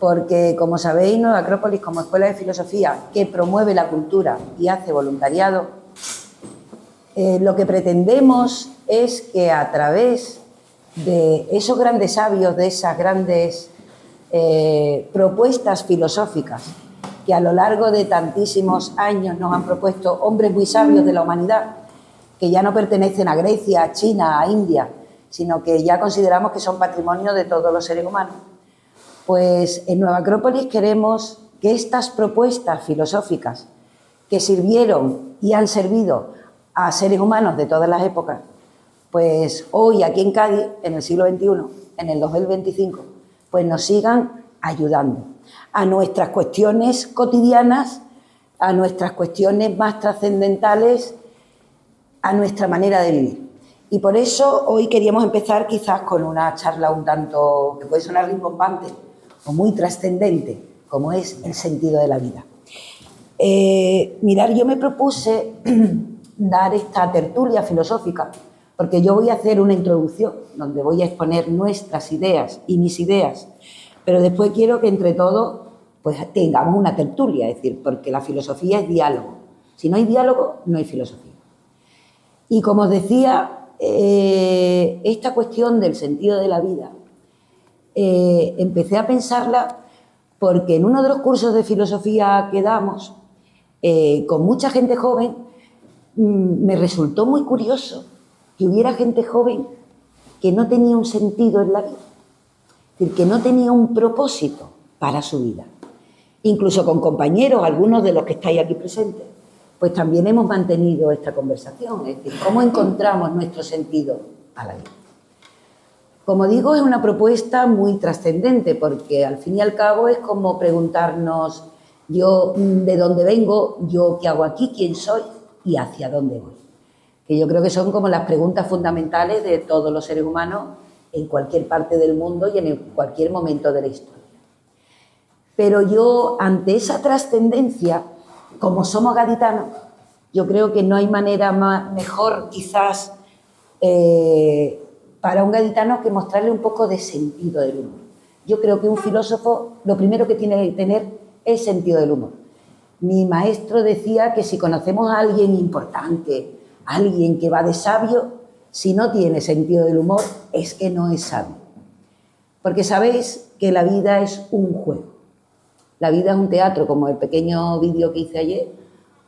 porque, como sabéis, Nueva Acrópolis, como escuela de filosofía que promueve la cultura y hace voluntariado, lo que pretendemos es que a través de esos grandes sabios, de esas grandes propuestas filosóficas que a lo largo de tantísimos años nos han propuesto hombres muy sabios de la humanidad, que ya no pertenecen a Grecia, a China, a India, sino que ya consideramos que son patrimonio de todos los seres humanos. Pues en Nueva Acrópolis queremos que estas propuestas filosóficas que sirvieron y han servido a seres humanos de todas las épocas, pues hoy aquí en Cádiz, en el siglo XXI, en el 2025, pues nos sigan ayudando a nuestras cuestiones cotidianas, a nuestras cuestiones más trascendentales, a nuestra manera de vivir. Y por eso hoy queríamos empezar quizás con una charla un tanto que puede sonar rimbombante o muy trascendente, como es el sentido de la vida. Mirar, yo me propuse dar esta tertulia filosófica porque yo voy a hacer una introducción donde voy a exponer nuestras ideas y mis ideas, pero después quiero que entre todos pues tengamos una tertulia, es decir, porque la filosofía es diálogo. Si no hay diálogo, no hay filosofía. Y como os decía, esta cuestión del sentido de la vida, empecé a pensarla porque en uno de los cursos de filosofía que damos, con mucha gente joven, me resultó muy curioso que hubiera gente joven que no tenía un sentido en la vida, es decir, que no tenía un propósito para su vida. Incluso con compañeros, algunos de los que estáis aquí presentes, pues también hemos mantenido esta conversación, es decir, cómo encontramos nuestro sentido a la vida. Como digo, es una propuesta muy trascendente porque al fin y al cabo es como preguntarnos yo de dónde vengo, yo qué hago aquí, quién soy y hacia dónde voy. Que yo creo que son como las preguntas fundamentales de todos los seres humanos en cualquier parte del mundo y en cualquier momento de la historia. Pero yo, ante esa trascendencia, como somos gaditanos, yo creo que no hay manera mejor quizás para un gaditano que mostrarle un poco de sentido del humor. Yo creo que un filósofo lo primero que tiene que tener es sentido del humor. Mi maestro decía que si conocemos a alguien importante, a alguien que va de sabio, si no tiene sentido del humor es que no es sabio. Porque sabéis que la vida es un juego. La vida es un teatro, como el pequeño vídeo que hice ayer.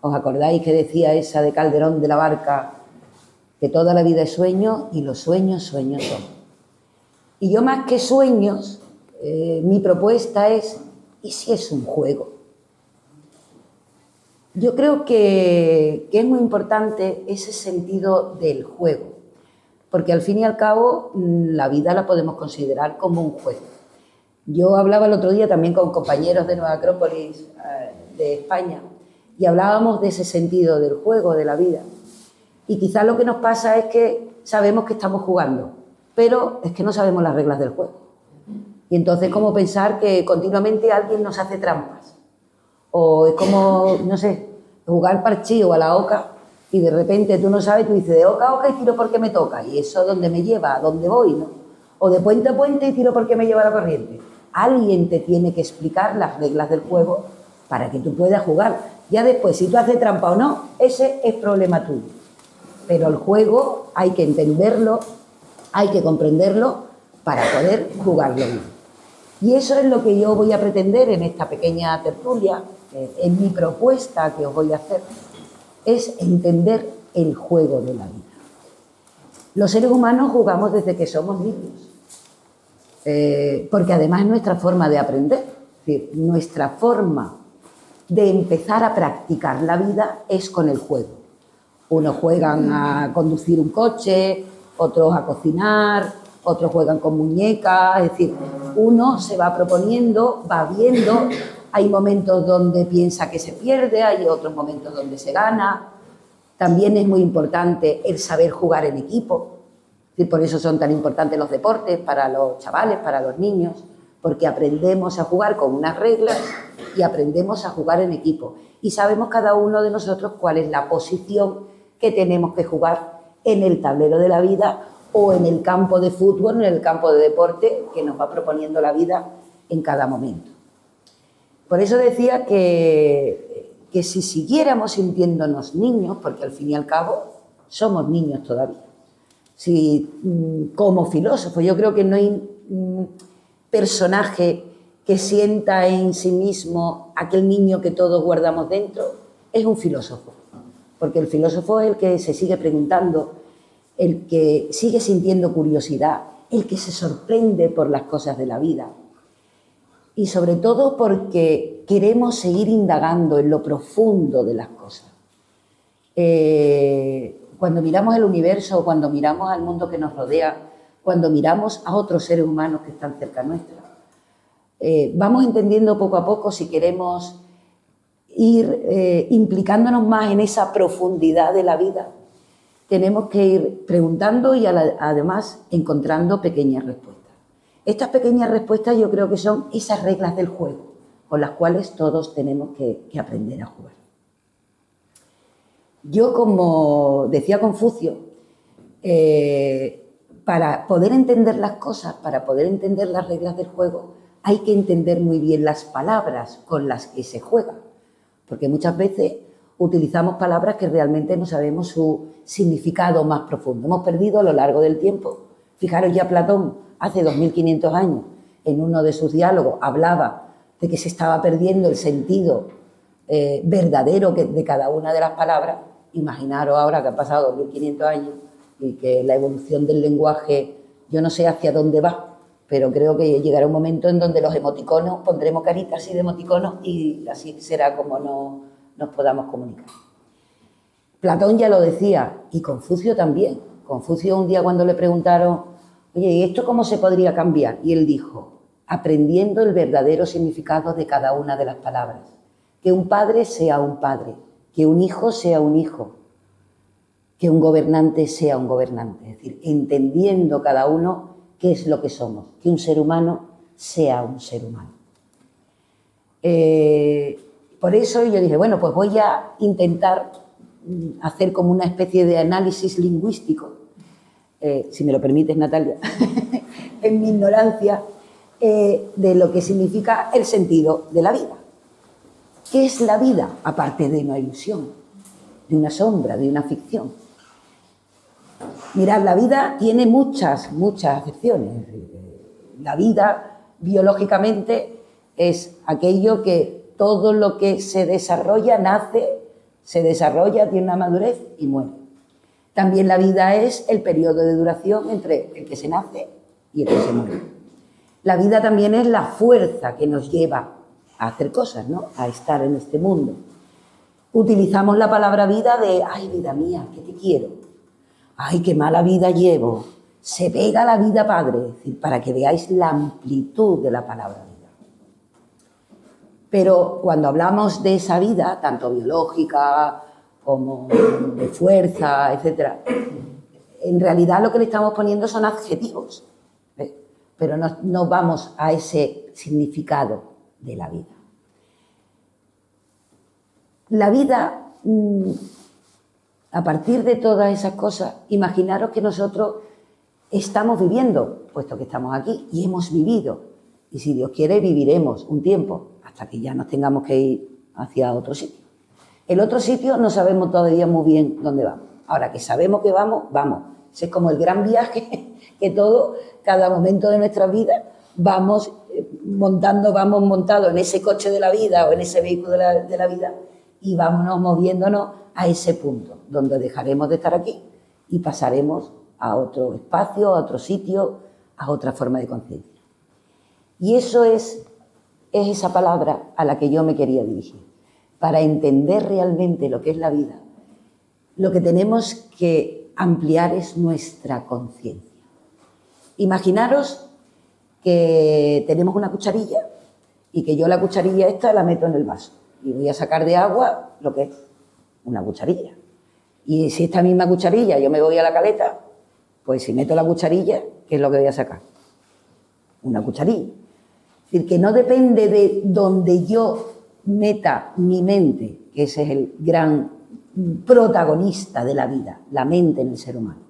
¿Os acordáis que decía esa de Calderón de la Barca? Que toda la vida es sueño y los sueños, sueños son. Y yo más que sueños, mi propuesta es, ¿y si es un juego? Yo creo que es muy importante ese sentido del juego, porque al fin y al cabo la vida la podemos considerar como un juego. Yo hablaba el otro día también con compañeros de Nueva Acrópolis de España y hablábamos de ese sentido del juego, de la vida. Y quizás lo que nos pasa es que sabemos que estamos jugando, pero es que no sabemos las reglas del juego. Y entonces es como pensar que continuamente alguien nos hace trampas. O es como, no sé, jugar parchís a la oca y de repente tú no sabes, tú dices de oca a oca y tiro porque me toca. Y eso ¿dónde me lleva? ¿A dónde voy? ¿No? O de puente a puente y tiro porque me lleva la corriente. Alguien te tiene que explicar las reglas del juego para que tú puedas jugar. Ya después, si tú haces trampa o no, ese es problema tuyo. Pero el juego hay que entenderlo, hay que comprenderlo para poder jugarlo bien. Y eso es lo que yo voy a pretender en esta pequeña tertulia, en mi propuesta que os voy a hacer, es entender el juego de la vida. Los seres humanos jugamos desde que somos niños, porque además es nuestra forma de aprender, es decir, nuestra forma de empezar a practicar la vida es con el juego. Unos juegan a conducir un coche, otros a cocinar, otros juegan con muñecas, es decir, uno se va proponiendo, va viendo, hay momentos donde piensa que se pierde, hay otros momentos donde se gana. También es muy importante el saber jugar en equipo, es decir, por eso son tan importantes los deportes para los chavales, para los niños, porque aprendemos a jugar con unas reglas y aprendemos a jugar en equipo. Y sabemos cada uno de nosotros cuál es la posición que tenemos que jugar en el tablero de la vida o en el campo de fútbol, en el campo de deporte que nos va proponiendo la vida en cada momento. Por eso decía que si siguiéramos sintiéndonos niños, porque al fin y al cabo somos niños todavía, si como filósofo, yo creo que no hay personaje que sienta en sí mismo aquel niño que todos guardamos dentro, es un filósofo, porque el filósofo es el que se sigue preguntando, el que sigue sintiendo curiosidad, el que se sorprende por las cosas de la vida y sobre todo porque queremos seguir indagando en lo profundo de las cosas. Cuando miramos el universo, cuando miramos al mundo que nos rodea, cuando miramos a otros seres humanos que están cerca nuestra, vamos entendiendo poco a poco si queremos ir implicándonos más en esa profundidad de la vida. Tenemos que ir preguntando y además encontrando pequeñas respuestas. Estas pequeñas respuestas yo creo que son esas reglas del juego con las cuales todos tenemos que aprender a jugar. Yo, como decía Confucio, para poder entender las cosas, para poder entender las reglas del juego, hay que entender muy bien las palabras con las que se juega, porque muchas veces utilizamos palabras que realmente no sabemos su significado más profundo. Hemos perdido a lo largo del tiempo. Fijaros, ya Platón, hace 2500 años, en uno de sus diálogos, hablaba de que se estaba perdiendo el sentido verdadero de cada una de las palabras. Imaginaros ahora que han pasado 2500 años y que la evolución del lenguaje, yo no sé hacia dónde va, pero creo que llegará un momento en donde los emoticonos, pondremos caritas así de emoticonos y así será como nos podamos comunicar. Platón ya lo decía, y Confucio también. Confucio un día cuando le preguntaron, oye, ¿y esto cómo se podría cambiar? Y él dijo, aprendiendo el verdadero significado de cada una de las palabras. Que un padre sea un padre, que un hijo sea un hijo, que un gobernante sea un gobernante. Es decir, entendiendo cada uno qué es lo que somos, que un ser humano sea un ser humano. Por eso yo dije, bueno, pues voy a intentar hacer como una especie de análisis lingüístico, si me lo permites, Natalia, en mi ignorancia, de lo que significa el sentido de la vida. ¿Qué es la vida? Aparte de una ilusión, de una sombra, de una ficción. Mirad, la vida tiene muchas acepciones. La vida, biológicamente, es aquello que todo lo que se desarrolla, nace, se desarrolla, tiene una madurez y muere. También la vida es el periodo de duración entre el que se nace y el que se muere. La vida también es la fuerza que nos lleva a hacer cosas, ¿no? A estar en este mundo. Utilizamos la palabra vida de, ay, vida mía, que te quiero. Ay, qué mala vida llevo. Se pega la vida, padre. Es decir, para que veáis la amplitud de la palabra vida. Pero cuando hablamos de esa vida, tanto biológica como de fuerza, etc., en realidad lo que le estamos poniendo son adjetivos, ¿ves? Pero no vamos a ese significado de la vida. La vida, a partir de todas esas cosas, imaginaros que nosotros estamos viviendo, puesto que estamos aquí, y hemos vivido, y si Dios quiere viviremos un tiempo, hasta que ya nos tengamos que ir hacia otro sitio. El otro sitio no sabemos todavía muy bien dónde vamos. Ahora que sabemos que vamos, vamos. Ese es como el gran viaje que cada momento de nuestra vida vamos montados en ese coche de la vida o en ese vehículo de la vida y vámonos moviéndonos a ese punto donde dejaremos de estar aquí y pasaremos a otro espacio, a otro sitio, a otra forma de conciencia. Y eso es esa palabra a la que yo me quería dirigir. Para entender realmente lo que es la vida, lo que tenemos que ampliar es nuestra conciencia. Imaginaros que tenemos una cucharilla y que yo la cucharilla esta la meto en el vaso y voy a sacar de agua lo que es una cucharilla. Y si esta misma cucharilla yo me voy a la caleta, pues si meto la cucharilla, ¿qué es lo que voy a sacar? Una cucharilla. Es decir, que no depende de donde yo meta mi mente, que ese es el gran protagonista de la vida, la mente en el ser humano.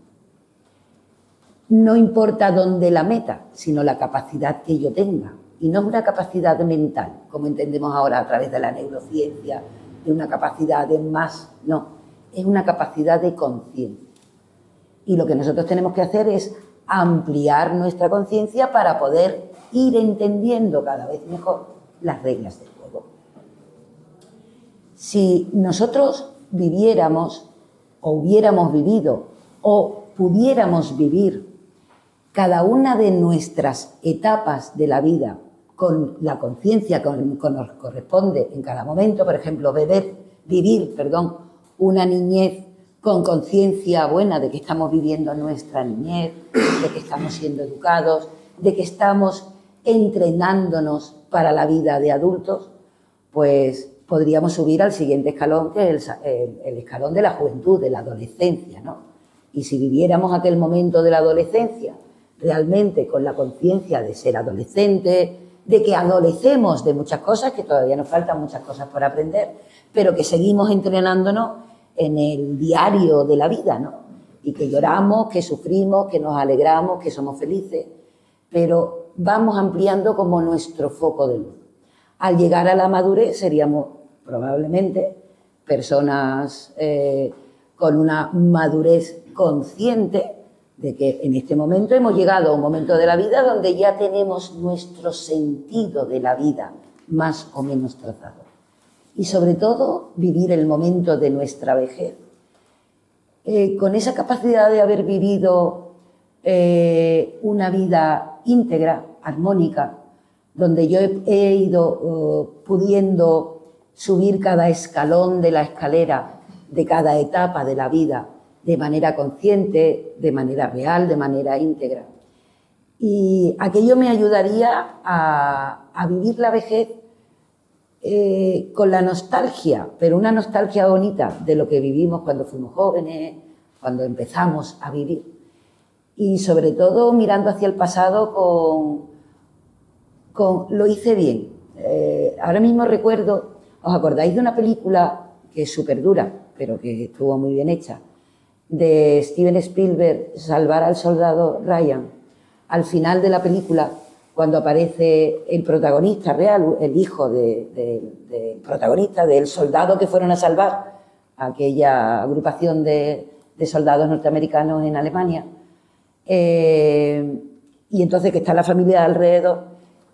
No importa dónde la meta, sino la capacidad que yo tenga Y no es una capacidad mental, como entendemos ahora a través de la neurociencia, de una capacidad de más, no, es una capacidad de conciencia. Y lo que nosotros tenemos que hacer es ampliar nuestra conciencia para poder ir entendiendo cada vez mejor las reglas del juego. Si nosotros viviéramos o hubiéramos vivido o pudiéramos vivir cada una de nuestras etapas de la vida con la conciencia que nos corresponde en cada momento, por ejemplo, vivir una niñez con conciencia buena de que estamos viviendo nuestra niñez, de que estamos siendo educados, de que estamos entrenándonos para la vida de adultos, pues podríamos subir al siguiente escalón, que es el escalón de la juventud, de la adolescencia, ¿no? Y si viviéramos aquel momento de la adolescencia realmente con la conciencia de ser adolescente, de que adolecemos de muchas cosas, que todavía nos faltan muchas cosas por aprender, pero que seguimos entrenándonos en el diario de la vida, ¿no? Y que lloramos, que sufrimos, que nos alegramos, que somos felices, pero vamos ampliando como nuestro foco de luz. Al llegar a la madurez seríamos probablemente personas con una madurez consciente de que en este momento hemos llegado a un momento de la vida donde ya tenemos nuestro sentido de la vida más o menos trazado. Y sobre todo vivir el momento de nuestra vejez con esa capacidad de haber vivido una vida íntegra, armónica, donde yo he ido pudiendo subir cada escalón de la escalera de cada etapa de la vida de manera consciente, de manera real, de manera íntegra. Y aquello me ayudaría a vivir la vejez con la nostalgia, pero una nostalgia bonita de lo que vivimos cuando fuimos jóvenes, cuando empezamos a vivir. Y sobre todo mirando hacia el pasado con lo hice bien. Ahora mismo recuerdo, ¿os acordáis de una película que es súper dura, pero que estuvo muy bien hecha, de Steven Spielberg, Salvar al soldado Ryan? Al final de la película, cuando aparece el protagonista real, el hijo del protagonista, del soldado que fueron a salvar a aquella agrupación de soldados norteamericanos en Alemania, y entonces que está la familia alrededor,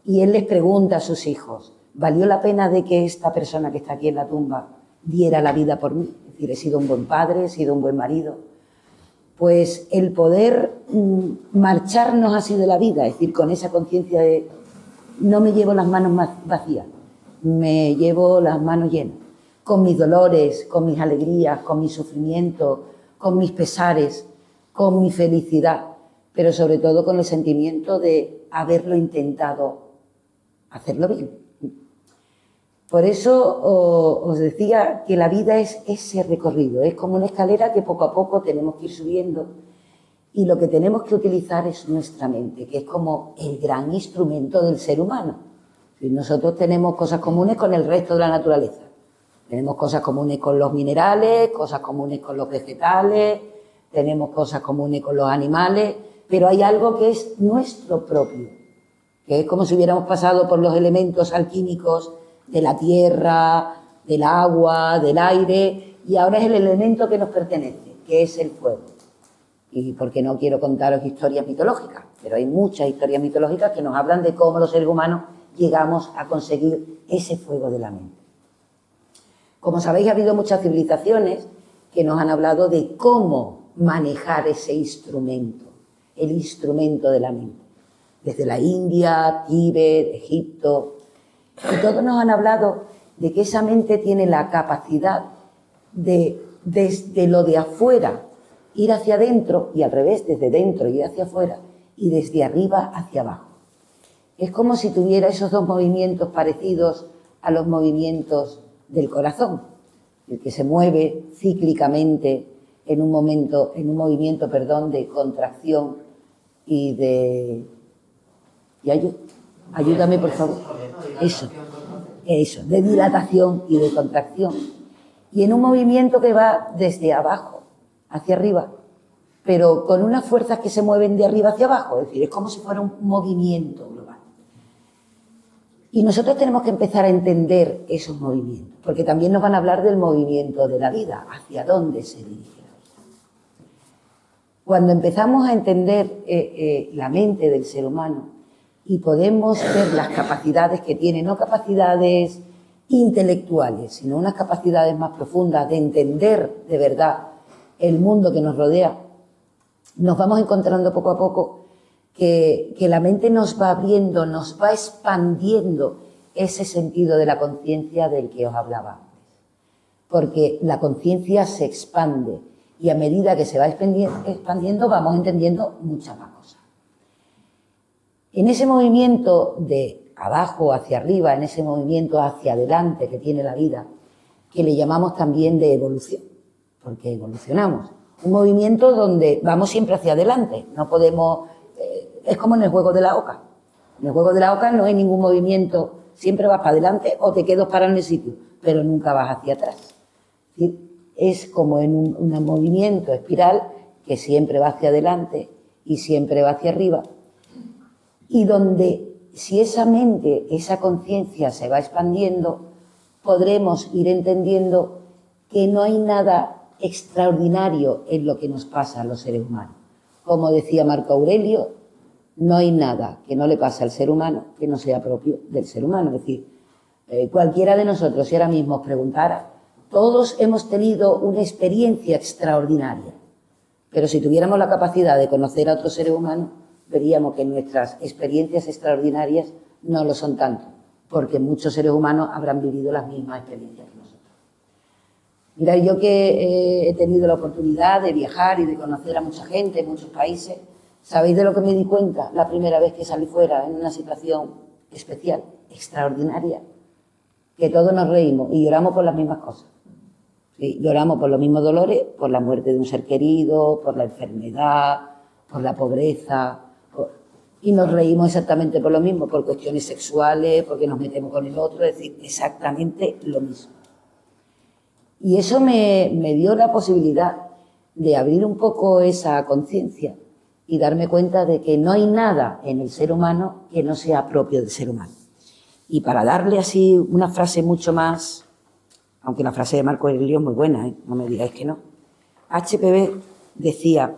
y él les pregunta a sus hijos, ¿valió la pena de que esta persona que está aquí en la tumba diera la vida por mí? Es decir, he sido un buen padre, he sido un buen marido. Pues el poder marcharnos así de la vida, es decir, con esa conciencia de no me llevo las manos más vacías, me llevo las manos llenas, con mis dolores, con mis alegrías, con mis sufrimientos, con mis pesares, con mi felicidad, pero sobre todo con el sentimiento de haberlo intentado hacerlo bien. Por eso os decía que la vida es ese recorrido, es como una escalera que poco a poco tenemos que ir subiendo, y lo que tenemos que utilizar es nuestra mente, que es como el gran instrumento del ser humano. Nosotros tenemos cosas comunes con el resto de la naturaleza, tenemos cosas comunes con los minerales, cosas comunes con los vegetales, tenemos cosas comunes con los animales, pero hay algo que es nuestro propio, que es como si hubiéramos pasado por los elementos alquímicos de la tierra, del agua, del aire, y ahora es el elemento que nos pertenece, que es el fuego. Y porque no quiero contaros historias mitológicas, pero hay muchas historias mitológicas que nos hablan de cómo los seres humanos llegamos a conseguir ese fuego de la mente. Como sabéis, ha habido muchas civilizaciones que nos han hablado de cómo manejar ese instrumento, el instrumento de la mente. Desde la India, Tíbet, Egipto. Y todos nos han hablado de que esa mente tiene la capacidad de, desde lo de afuera, ir hacia adentro, y al revés, desde dentro ir hacia afuera, y desde arriba hacia abajo. Es como si tuviera esos dos movimientos parecidos a los movimientos del corazón, el que se mueve cíclicamente en un movimiento, de contracción y de... Ayúdame, por favor. Eso, de dilatación y de contracción. Y en un movimiento que va desde abajo hacia arriba, pero con unas fuerzas que se mueven de arriba hacia abajo, es decir, es como si fuera un movimiento global. Y nosotros tenemos que empezar a entender esos movimientos, porque también nos van a hablar del movimiento de la vida, hacia dónde se dirige la vida. Cuando empezamos a entender la mente del ser humano y podemos ver las capacidades que tiene, no capacidades intelectuales, sino unas capacidades más profundas de entender de verdad el mundo que nos rodea, nos vamos encontrando poco a poco que la mente nos va abriendo, nos va expandiendo ese sentido de la conciencia del que os hablaba antes. Porque la conciencia se expande y a medida que se va expandiendo vamos entendiendo muchas más cosas. En ese movimiento de abajo hacia arriba, en ese movimiento hacia adelante que tiene la vida, que le llamamos también de evolución, porque evolucionamos. Un movimiento donde vamos siempre hacia adelante, no podemos... Es como en el juego de la oca. En el juego de la oca no hay ningún movimiento, siempre vas para adelante o te quedas parado en el sitio, pero nunca vas hacia atrás. Es como en un movimiento espiral que siempre va hacia adelante y siempre va hacia arriba. Y donde, si esa mente, esa conciencia se va expandiendo, podremos ir entendiendo que no hay nada extraordinario en lo que nos pasa a los seres humanos. Como decía Marco Aurelio, no hay nada que no le pase al ser humano que no sea propio del ser humano. Es decir, cualquiera de nosotros, si ahora mismo os preguntara, todos hemos tenido una experiencia extraordinaria. Pero si tuviéramos la capacidad de conocer a otros seres humanos, veríamos que nuestras experiencias extraordinarias no lo son tanto, porque muchos seres humanos habrán vivido las mismas experiencias que nosotros. Mirad, yo que he tenido la oportunidad de viajar y de conocer a mucha gente en muchos países, ¿sabéis de lo que me di cuenta la primera vez que salí fuera en una situación especial, extraordinaria? Que todos nos reímos y lloramos por las mismas cosas. Sí, lloramos por los mismos dolores, por la muerte de un ser querido, por la enfermedad, por la pobreza, y nos reímos exactamente por lo mismo, por cuestiones sexuales, porque nos metemos con el otro, es decir, exactamente lo mismo. Y eso me dio la posibilidad de abrir un poco esa conciencia y darme cuenta de que no hay nada en el ser humano que no sea propio del ser humano. Y para darle así una frase mucho más, aunque la frase de Marco Aurelio es muy buena, no me digáis que no. HPV decía,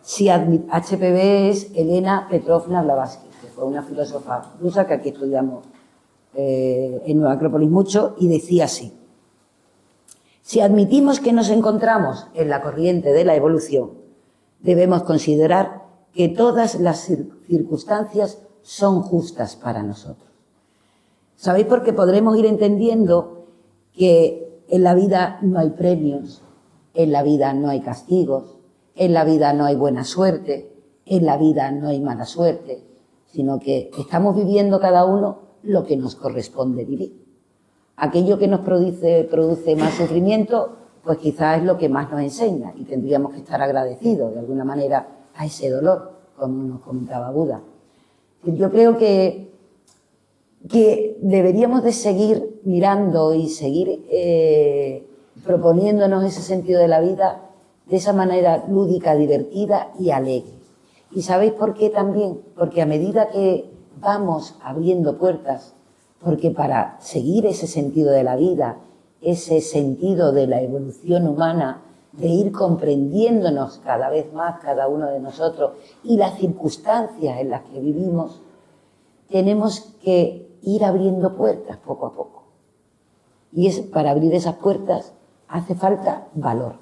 HPV es Elena Petrovna Blavatsky, que fue una filósofa rusa que aquí estudiamos en Nueva Acrópolis mucho, y decía así: si admitimos que nos encontramos en la corriente de la evolución, debemos considerar que todas las circunstancias son justas para nosotros. ¿Sabéis? Porque podremos ir entendiendo que en la vida no hay premios, en la vida no hay castigos, en la vida no hay buena suerte, en la vida no hay mala suerte, sino que estamos viviendo cada uno lo que nos corresponde vivir. Aquello que nos produce más sufrimiento, pues quizás es lo que más nos enseña y tendríamos que estar agradecidos de alguna manera a ese dolor, como nos comentaba Buda. Yo creo que deberíamos de seguir mirando y seguir proponiéndonos ese sentido de la vida de esa manera lúdica, divertida y alegre. ¿Y sabéis por qué también? Porque a medida que vamos abriendo puertas, porque para seguir ese sentido de la vida, ese sentido de la evolución humana, de ir comprendiéndonos cada vez más cada uno de nosotros y las circunstancias en las que vivimos, tenemos que ir abriendo puertas poco a poco. Y para abrir esas puertas hace falta valor.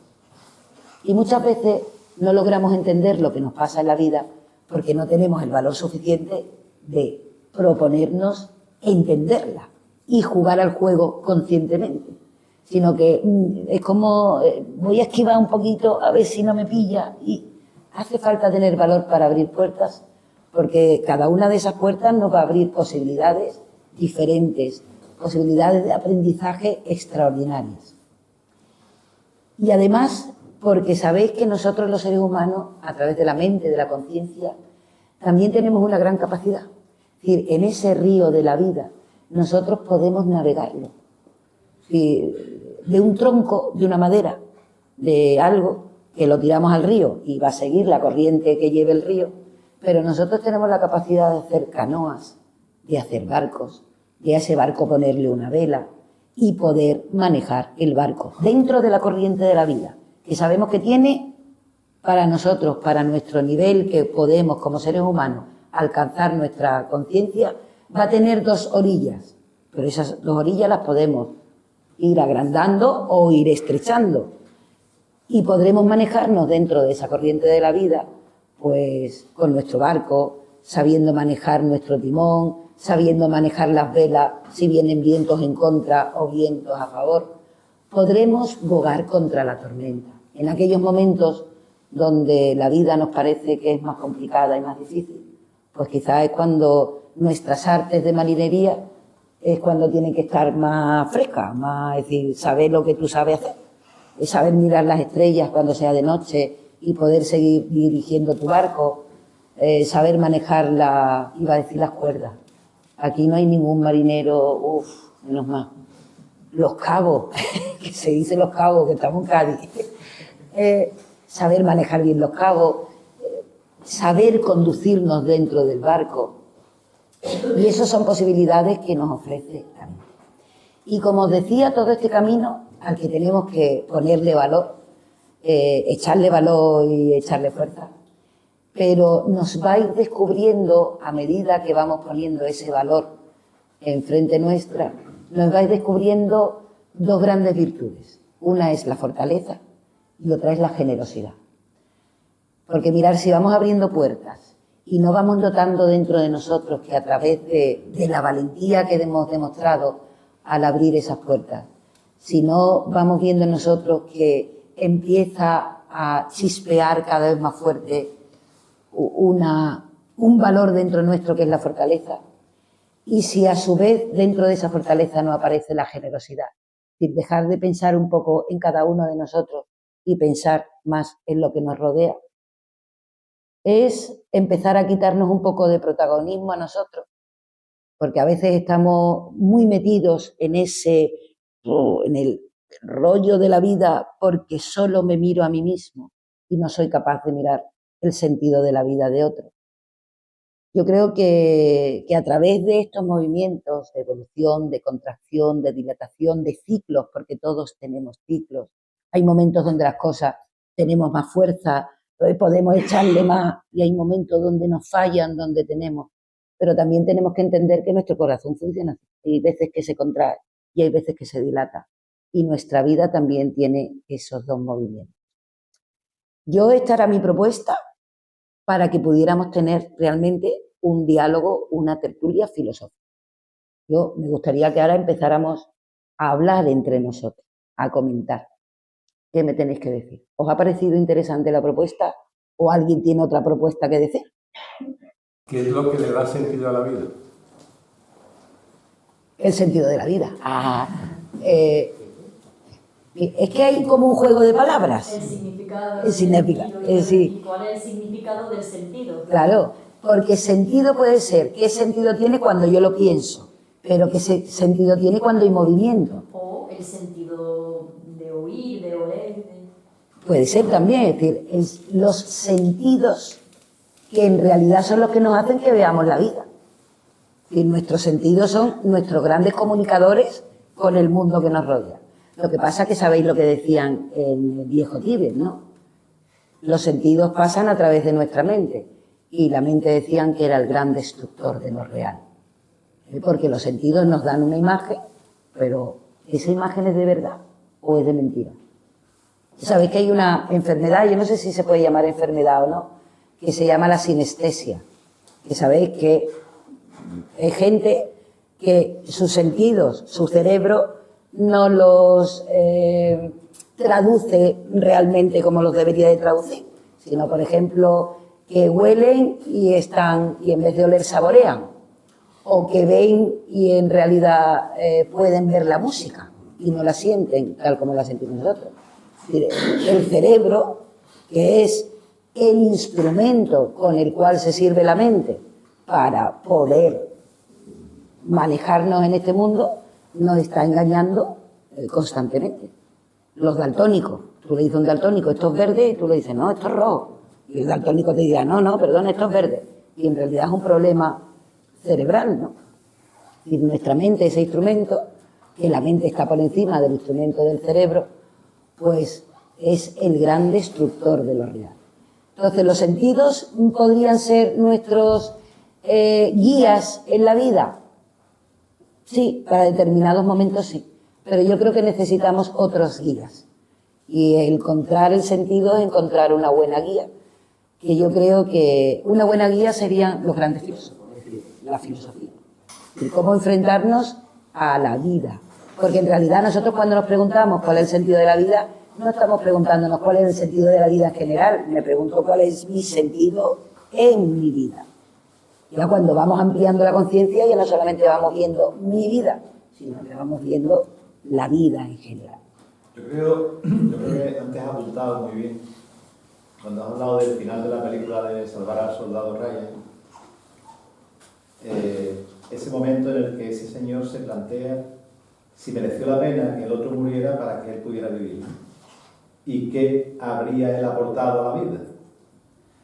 Y muchas veces no logramos entender lo que nos pasa en la vida porque no tenemos el valor suficiente de proponernos entenderla y jugar al juego conscientemente, sino que es como voy a esquivar un poquito a ver si no me pilla, y hace falta tener valor para abrir puertas, porque cada una de esas puertas nos va a abrir posibilidades diferentes, posibilidades de aprendizaje extraordinarias. Y además, porque sabéis que nosotros los seres humanos, a través de la mente, de la conciencia, también tenemos una gran capacidad. Es decir, en ese río de la vida, nosotros podemos navegarlo. De un tronco, de una madera, de algo, que lo tiramos al río y va a seguir la corriente que lleve el río, pero nosotros tenemos la capacidad de hacer canoas, de hacer barcos, y a ese barco ponerle una vela y poder manejar el barco dentro de la corriente de la vida, que sabemos que tiene para nosotros, para nuestro nivel que podemos como seres humanos alcanzar nuestra conciencia, va a tener dos orillas, pero esas dos orillas las podemos ir agrandando o ir estrechando y podremos manejarnos dentro de esa corriente de la vida, pues con nuestro barco, sabiendo manejar nuestro timón, sabiendo manejar las velas si vienen vientos en contra o vientos a favor, podremos bogar contra la tormenta. En aquellos momentos donde la vida nos parece que es más complicada y más difícil, pues quizás es cuando nuestras artes de marinería es cuando tienen que estar más frescas, más, es decir, saber lo que tú sabes hacer, es saber mirar las estrellas cuando sea de noche y poder seguir dirigiendo tu barco, saber manejar iba a decir las cuerdas. Aquí no hay ningún marinero, menos mal. Los cabos, que se dice los cabos, que estamos en Cádiz. Saber manejar bien los cabos, saber conducirnos dentro del barco. Y eso son posibilidades que nos ofrece la vida. Y como os decía, todo este camino al que tenemos que ponerle valor, echarle valor y echarle fuerza, pero nos va a ir descubriendo, a medida que vamos poniendo ese valor enfrente nuestra, nos va a ir descubriendo dos grandes virtudes. Una es la fortaleza y otra es la generosidad. Porque mirar, si vamos abriendo puertas y no vamos notando dentro de nosotros que a través de la valentía que hemos demostrado al abrir esas puertas, si no vamos viendo en nosotros que empieza a chispear cada vez más fuerte un valor dentro nuestro que es la fortaleza, y si a su vez dentro de esa fortaleza no aparece la generosidad, es decir, dejar de pensar un poco en cada uno de nosotros y pensar más en lo que nos rodea, es empezar a quitarnos un poco de protagonismo a nosotros, porque a veces estamos muy metidos en el rollo de la vida porque solo me miro a mí mismo y no soy capaz de mirar el sentido de la vida de otro. Yo creo que a través de estos movimientos de evolución, de contracción, de dilatación, de ciclos, porque todos tenemos ciclos, hay momentos donde las cosas tenemos más fuerza, podemos echarle más, y hay momentos donde nos fallan, donde tenemos, pero también tenemos que entender que nuestro corazón funciona así. Hay veces que se contrae y hay veces que se dilata, y nuestra vida también tiene esos dos movimientos. Esta era mi propuesta para que pudiéramos tener realmente un diálogo, una tertulia filosófica. Me gustaría que ahora empezáramos a hablar entre nosotros, a comentar. ¿Qué me tenéis que decir? ¿Os ha parecido interesante la propuesta o alguien tiene otra propuesta que decir? ¿Qué es lo que le da sentido a la vida? El sentido de la vida. Es que hay como un juego de palabras. El significado. Sí. ¿Cuál es el significado del sentido? Claro, porque sentido puede ser qué sentido tiene cuando yo lo pienso, pero qué sentido tiene cuando hay movimiento. O el sentido de oír, de oler. Puede ser también, es decir, los sentidos que en realidad son los que nos hacen que veamos la vida. Y nuestros sentidos son nuestros grandes comunicadores con el mundo que nos rodea. Lo que pasa es que sabéis lo que decían en el viejo Tíbet, ¿no? Los sentidos pasan a través de nuestra mente, y la mente decían que era el gran destructor de lo real. Porque los sentidos nos dan una imagen, pero ¿esa imagen es de verdad o es de mentira? Sabéis que hay una enfermedad, yo no sé si se puede llamar enfermedad o no, que se llama la sinestesia. Que sabéis que hay gente que sus sentidos, su cerebro, no los traduce realmente como los debería de traducir, sino, por ejemplo, que huelen y en vez de oler saborean, o que ven y en realidad pueden ver la música y no la sienten tal como la sentimos nosotros. El cerebro, que es el instrumento con el cual se sirve la mente para poder manejarnos en este mundo, nos está engañando constantemente. Los daltónicos, tú le dices a un daltónico, esto es verde, y tú le dices, no, esto es rojo. Y el daltónico te dirá, no, perdón, esto es verde. Y en realidad es un problema cerebral, ¿no? Es decir, nuestra mente, ese instrumento, que la mente está por encima del instrumento del cerebro, pues es el gran destructor de lo real. Entonces, los sentidos podrían ser nuestros guías en la vida. Sí, para determinados momentos sí, pero yo creo que necesitamos otros guías. Y encontrar el sentido es encontrar una buena guía, que yo creo que una buena guía serían los grandes filósofos, es decir, la filosofía. Y cómo enfrentarnos a la vida. Porque en realidad nosotros cuando nos preguntamos cuál es el sentido de la vida, no estamos preguntándonos cuál es el sentido de la vida en general, me pregunto cuál es mi sentido en mi vida. Ya cuando vamos ampliando la conciencia ya no solamente vamos viendo mi vida, sino que vamos viendo la vida en general. Yo creo que antes has apuntado muy bien, cuando has hablado del final de la película de Salvar al Soldado Ryan, ese momento en el que ese señor se plantea si mereció la pena que el otro muriera para que él pudiera vivir y qué habría él aportado a la vida.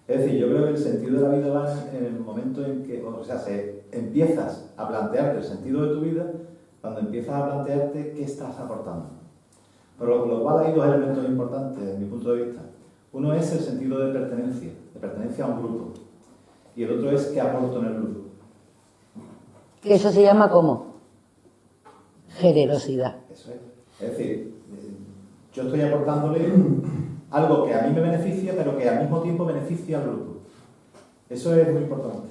Es decir, yo creo que el sentido de la vida va en el momento en que, o sea, empiezas a plantearte el sentido de tu vida cuando empiezas a plantearte qué estás aportando. Por lo cual hay dos elementos importantes desde mi punto de vista. Uno es el sentido de pertenencia a un grupo, y el otro es qué aporto en el grupo. Que eso se llama ¿cómo? Generosidad. Eso es. Es decir, yo estoy aportándole algo que a mí me beneficia, pero que al mismo tiempo beneficia al grupo. Eso es muy importante.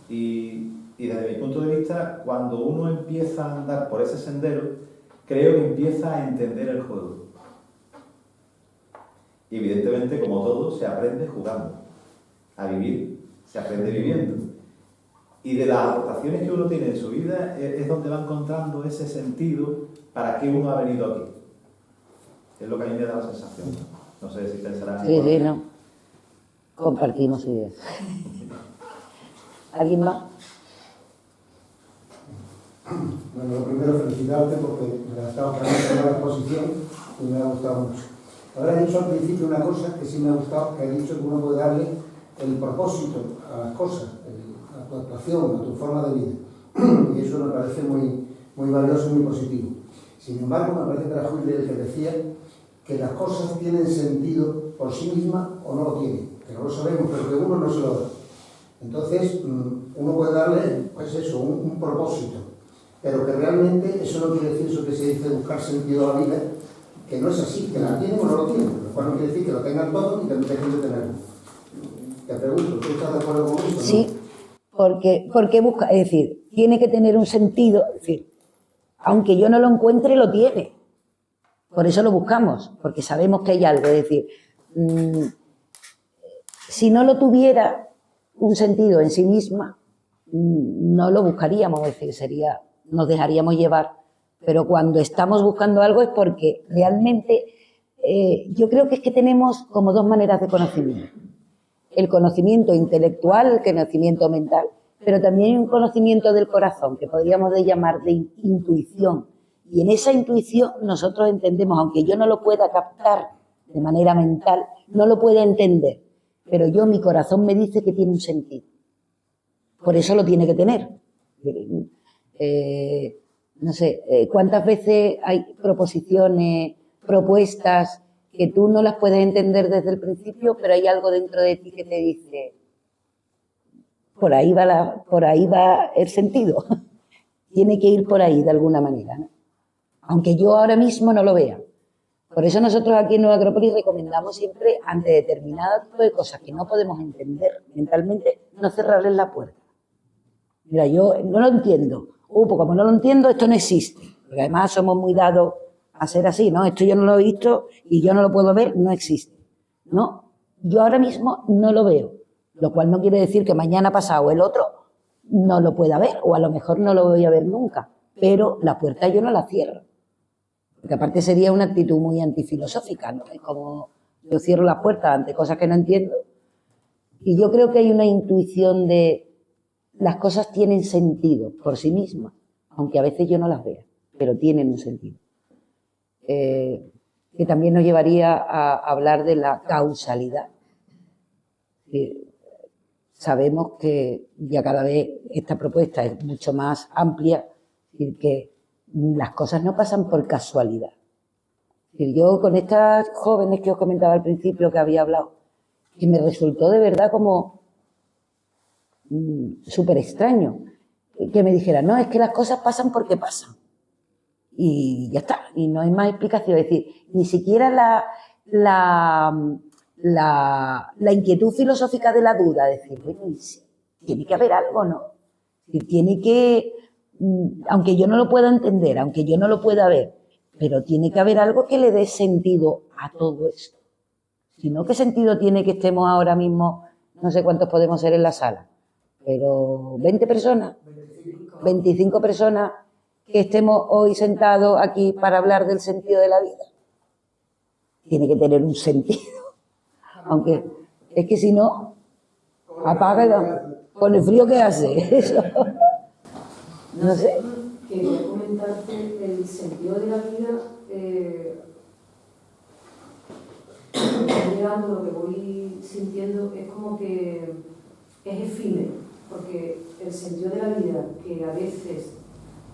Y desde mi punto de vista, cuando uno empieza a andar por ese sendero, creo que empieza a entender el juego. Y evidentemente, como todo, se aprende jugando. A vivir, se aprende viviendo. Y de las aportaciones que uno tiene en su vida es donde va encontrando ese sentido para qué uno ha venido aquí. Es lo que a mí me da la sensación. No sé si pensarán... Sí, no. Compartimos ideas. ¿Alguien más? Bueno, lo primero, felicitarte porque me has estado trayendo una exposición y me ha gustado mucho. Ahora he dicho al principio una cosa que sí me ha gustado, que he dicho que uno puede darle el propósito a las cosas, a tu actuación, a tu forma de vida. Y eso me parece muy, muy valioso y muy positivo. Sin embargo, me parece que era Huxley el que decía que las cosas tienen sentido por sí mismas o no lo tienen, que no lo sabemos, pero que uno no se lo da. Entonces, uno puede darle, pues eso, un propósito, pero que realmente eso no quiere decir, eso que se dice buscar sentido a la vida, que no es así, que la tienen o no lo tienen, lo cual no quiere decir que lo tengan todo y que dejen de tenerlo. Te pregunto, ¿tú estás de acuerdo con eso? Sí, porque busca, es decir, tiene que tener un sentido, es decir, aunque yo no lo encuentre, lo tiene. Por eso lo buscamos, porque sabemos que hay algo, es decir, si no lo tuviera un sentido en sí misma, no lo buscaríamos, es decir, nos dejaríamos llevar. Pero cuando estamos buscando algo es porque realmente yo creo que es que tenemos como dos maneras de conocimiento. El conocimiento intelectual, el conocimiento mental, pero también hay un conocimiento del corazón, que podríamos llamar de intuición. Y en esa intuición nosotros entendemos, aunque yo no lo pueda captar de manera mental, no lo pueda entender, pero mi corazón me dice que tiene un sentido. Por eso lo tiene que tener. No sé, ¿cuántas veces hay proposiciones, propuestas que tú no las puedes entender desde el principio, pero hay algo dentro de ti que te dice, por ahí va el sentido. Tiene que ir por ahí de alguna manera, ¿no? Aunque yo ahora mismo no lo vea. Por eso nosotros aquí en Nueva Acrópolis recomendamos siempre, ante determinado tipo de cosas que no podemos entender mentalmente, no cerrarles la puerta. Mira, yo no lo entiendo. Pues como no lo entiendo, esto no existe. Porque además somos muy dados a ser así, ¿no? Esto yo no lo he visto y yo no lo puedo ver, no existe. No, yo ahora mismo no lo veo. Lo cual no quiere decir que mañana pasado el otro no lo pueda ver, o a lo mejor no lo voy a ver nunca. Pero la puerta yo no la cierro. Porque aparte sería una actitud muy antifilosófica, ¿no? Es como yo cierro las puertas ante cosas que no entiendo. Y yo creo que hay una intuición de las cosas tienen sentido por sí mismas, aunque a veces yo no las vea, pero tienen un sentido. Que también nos llevaría a hablar de la causalidad. sabemos que ya cada vez esta propuesta es mucho más amplia y que las cosas no pasan por casualidad. Y yo con estas jóvenes que os comentaba al principio que había hablado, que me resultó de verdad como súper extraño que me dijeran, no, es que las cosas pasan porque pasan. Y ya está, y no hay más explicación. Es decir, ni siquiera la inquietud filosófica de la duda, es decir, bueno, tiene que haber algo, ¿no? Y tiene que, aunque yo no lo pueda entender, aunque yo no lo pueda ver, pero tiene que haber algo que le dé sentido a todo esto. Si no, ¿qué sentido tiene que estemos ahora mismo, no sé cuántos podemos ser en la sala, pero 20 personas, 25 personas que estemos hoy sentados aquí para hablar del sentido de la vida? Tiene que tener un sentido. Aunque es que si no, apaga con el frío que hace. Eso. No sé. Quería comentarte el sentido de la vida. Llegando, lo que voy sintiendo es como que es efímero, porque el sentido de la vida, que a veces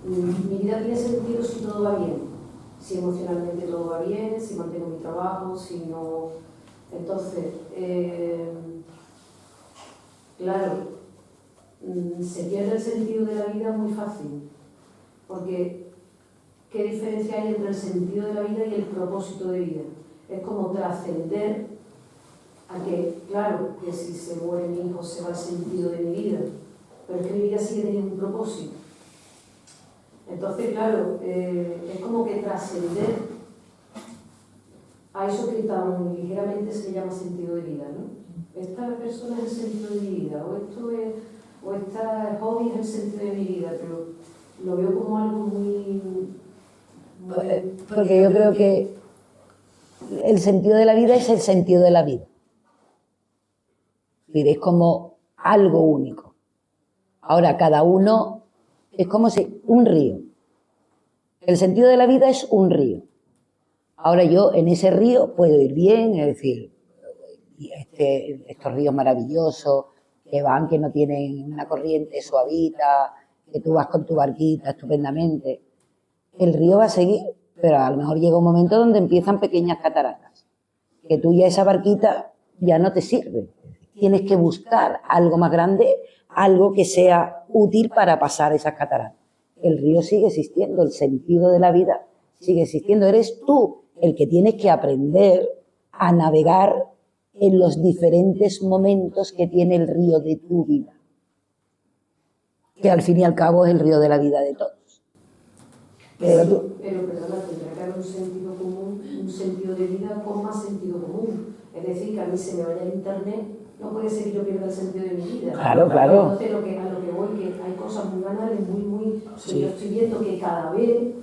mi vida tiene sentido si todo va bien, si emocionalmente todo va bien, si mantengo mi trabajo, si no. Entonces, claro, se pierde el sentido de la vida muy fácil, porque ¿qué diferencia hay entre el sentido de la vida y el propósito de vida? Es como trascender a que, claro, que si se muere mi hijo se va el sentido de mi vida, pero es que mi vida sigue teniendo un propósito. Entonces, claro, es como que trascender a eso que tan ligeramente se llama sentido de vida, ¿no? Esta persona es el sentido de mi vida, o esta hobby es el sentido de mi vida, pero lo veo como algo muy Porque yo creo que el sentido de la vida es el sentido de la vida. Es como algo único. Ahora, cada uno es como si un río. El sentido de la vida es un río. Ahora yo en ese río puedo ir bien, es decir, estos ríos maravillosos que van, que no tienen una corriente suavita, que tú vas con tu barquita estupendamente. El río va a seguir, pero a lo mejor llega un momento donde empiezan pequeñas cataratas, que tú ya esa barquita ya no te sirve. Tienes que buscar algo más grande, algo que sea útil para pasar esas cataratas. El río sigue existiendo, el sentido de la vida sigue existiendo. Eres tú el que tienes que aprender a navegar en los diferentes momentos que tiene el río de tu vida, que al fin y al cabo es el río de la vida de todos. Pero perdona, tendrá que haber un sentido común, un sentido de vida con más sentido común. Es decir, que a mí se me vaya el internet, no puede ser que yo pierda el sentido de mi vida. Claro, claro. Entonces, a lo que voy, que hay cosas muy banales, Sí. yo estoy viendo que cada vez,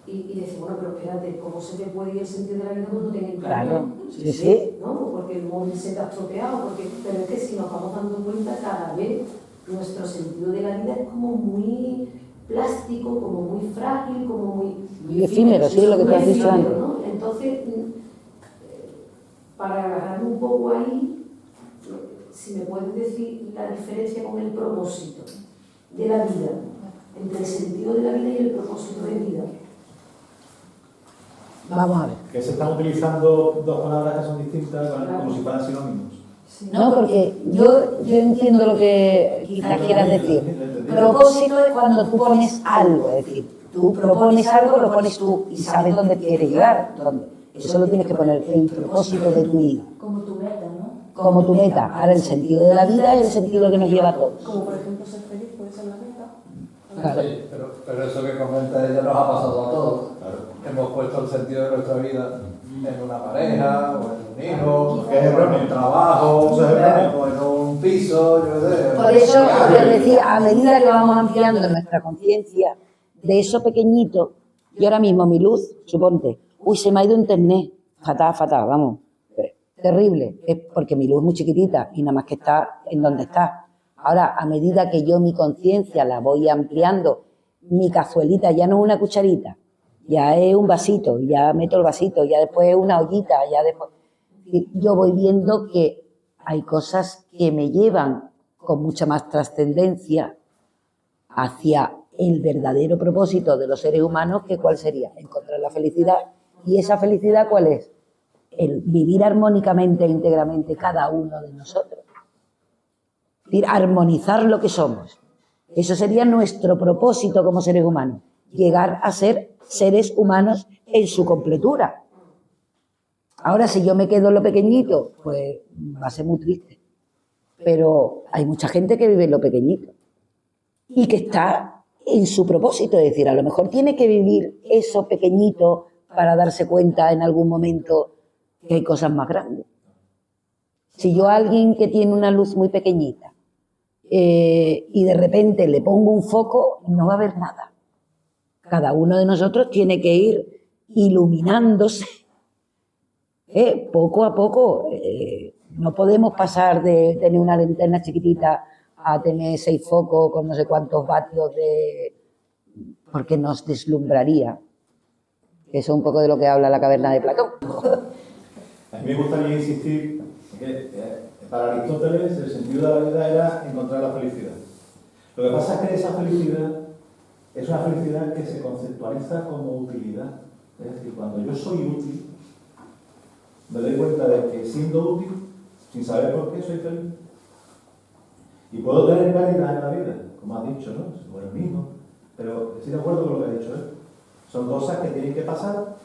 y decir, bueno, pero espérate, ¿cómo se te puede ir el sentido de la vida cuando tienes internet? Claro, sí, sí. ¿No? Porque el móvil se te ha estropeado, pero es que si nos vamos dando cuenta, cada vez nuestro sentido de la vida es como muy plástico, como muy frágil, como muy efímero, sí, lo que tú has dicho antes. ¿no? Entonces, para agarrarme un poco ahí, si me puedes decir la diferencia con el propósito de la vida, entre el sentido de la vida y el propósito de vida. Vamos a ver. Que se están utilizando dos palabras que son distintas como si fueran sinónimos. No, porque yo entiendo lo que quizás quieras decir. Propósito es cuando tú pones algo, es decir, tú propones algo, lo pones tú y sabes dónde quieres llegar. Eso lo tienes que poner, el propósito de tu vida. Como tu meta, ¿no? Como tu meta. Ahora el sentido de la vida es el sentido que nos lleva a todos. Como por ejemplo ser feliz puede ser la meta. Claro. Sí, pero eso que comenta ella nos ha pasado a todos. Hemos puesto el sentido de nuestra vida en una pareja, o en un hijo, Que es erróneo. en un trabajo, o en un piso, yo qué sé. Por eso, yo decía, a medida que vamos ampliando nuestra conciencia de eso pequeñito, yo ahora mismo mi luz, suponte, uy, se me ha ido internet, fatal, vamos, terrible, es porque mi luz es muy chiquitita y nada más que está en donde está. Ahora, a medida que yo mi conciencia la voy ampliando, mi cazuelita ya no es una cucharita, ya es un vasito, ya meto el vasito, ya después es una ollita, ya después... Yo voy viendo que hay cosas que me llevan con mucha más trascendencia hacia el verdadero propósito de los seres humanos, que cuál sería, encontrar la felicidad. ¿Y esa felicidad cuál es? El vivir armónicamente e íntegramente cada uno de nosotros. Es decir, armonizar lo que somos. Eso sería nuestro propósito como seres humanos, llegar a ser seres humanos en su completura. Ahora, si yo me quedo en lo pequeñito, pues va a ser muy triste. Pero hay mucha gente que vive en lo pequeñito y que está en su propósito, es decir, a lo mejor tiene que vivir eso pequeñito para darse cuenta en algún momento que hay cosas más grandes. Si yo a alguien que tiene una luz muy pequeñita y de repente le pongo un foco, no va a ver nada. Cada uno de nosotros tiene que ir iluminándose poco a poco. No podemos pasar de tener una linterna chiquitita a tener 6 focos con no sé cuántos vatios porque nos deslumbraría. Eso es un poco de lo que habla la caverna de Platón. A mí me gustaría insistir que para Aristóteles el sentido de la vida era encontrar la felicidad. Lo que pasa es que esa felicidad es una felicidad que se conceptualiza como utilidad. Es decir, cuando yo soy útil, me doy cuenta de que siendo útil, sin saber por qué, soy feliz. Y puedo tener pérdidas en la vida, como has dicho, ¿no? Por el mismo. Pero estoy de acuerdo con lo que ha dicho él. Son cosas que tienen que pasar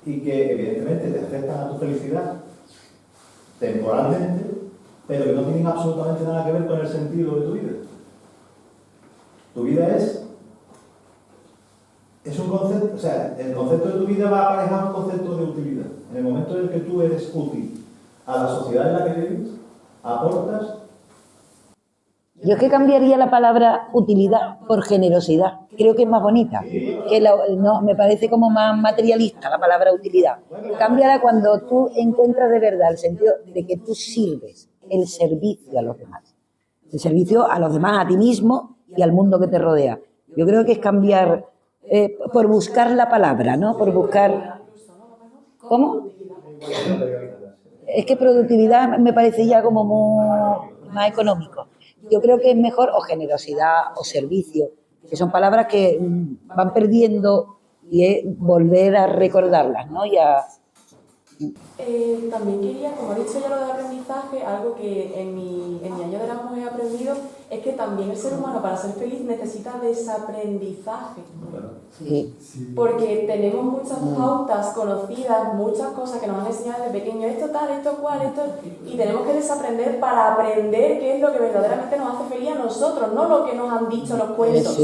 y que evidentemente te afectan a tu felicidad temporalmente, pero que no tienen absolutamente nada que ver con el sentido de tu vida. Tu vida es un concepto, o sea, el concepto de tu vida va aparejado a un concepto de utilidad. En el momento en el que tú eres útil a la sociedad en la que vives, aportas. Yo es que cambiaría la palabra utilidad por generosidad. Creo que es más bonita. No, me parece como más materialista la palabra utilidad. Cámbiala cuando tú encuentras de verdad el sentido de que tú sirves, el servicio a los demás. El servicio a los demás, a ti mismo y al mundo que te rodea. Yo creo que es cambiar por buscar la palabra, ¿no? Por buscar... ¿Cómo? Es que productividad me parece ya como muy más económico. Yo creo que es mejor o generosidad o servicio, que son palabras que van perdiendo y es volver a recordarlas, ¿no? También quería, como he dicho ya lo de aprendizaje, algo que en mi año de Erasmus he aprendido es que también el ser humano para ser feliz necesita desaprendizaje. Sí. Porque tenemos muchas pautas conocidas, muchas cosas que nos han enseñado desde pequeños, esto tal, esto cual, esto... Y tenemos que desaprender para aprender qué es lo que verdaderamente nos hace feliz a nosotros, no lo que nos han dicho los cuentos,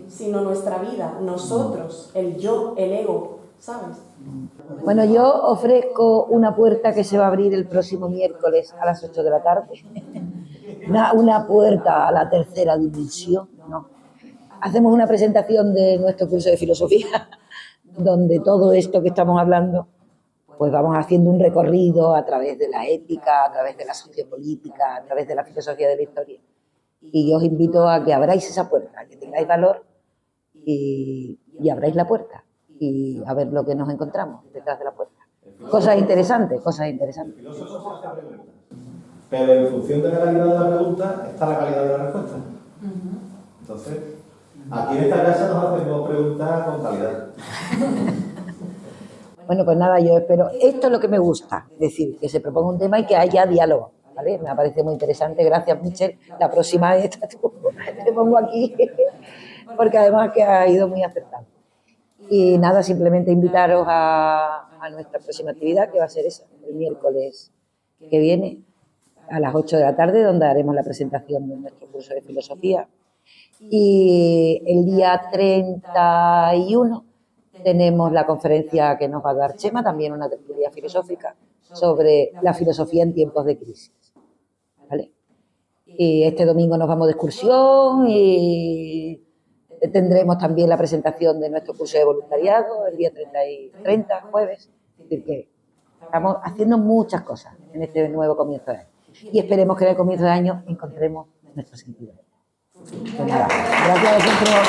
sino nuestra vida, nosotros, el yo, el ego, ¿sabes? Bueno, yo ofrezco una puerta que se va a abrir el próximo miércoles a las 8 de la tarde. Una puerta a la tercera dimensión, ¿no? Hacemos una presentación de nuestro curso de filosofía, donde todo esto que estamos hablando, pues vamos haciendo un recorrido a través de la ética, a través de la sociopolítica, a través de la filosofía de la historia. Y yo os invito a que abráis esa puerta, a que tengáis valor y abráis la puerta. Y a ver lo que nos encontramos detrás de la puerta. Cosas interesantes, cosas interesantes. El filósofo se hace preguntas. Pero en función de la calidad de la pregunta está la calidad de la respuesta. Entonces, aquí en esta casa nos hacemos preguntas con calidad. Bueno, pues nada, yo espero. Esto es lo que me gusta, es decir, que se proponga un tema y que haya diálogo, ¿vale? Me parece muy interesante. Gracias, Michel. La próxima vez te pongo aquí, porque además que ha ido muy acertado. Y nada, simplemente invitaros a nuestra próxima actividad, que va a ser esa, el miércoles que viene, a las 8 de la tarde, donde haremos la presentación de nuestro curso de filosofía. Y el día 31 tenemos la conferencia que nos va a dar Chema, también una tertulia filosófica, sobre la filosofía en tiempos de crisis. ¿Vale? Y este domingo nos vamos de excursión y tendremos también la presentación de nuestro curso de voluntariado el día 30, jueves. Es decir, que estamos haciendo muchas cosas en este nuevo comienzo de año. Y esperemos que en el comienzo de año encontremos nuestro sentido. Pues nada, gracias a vosotros.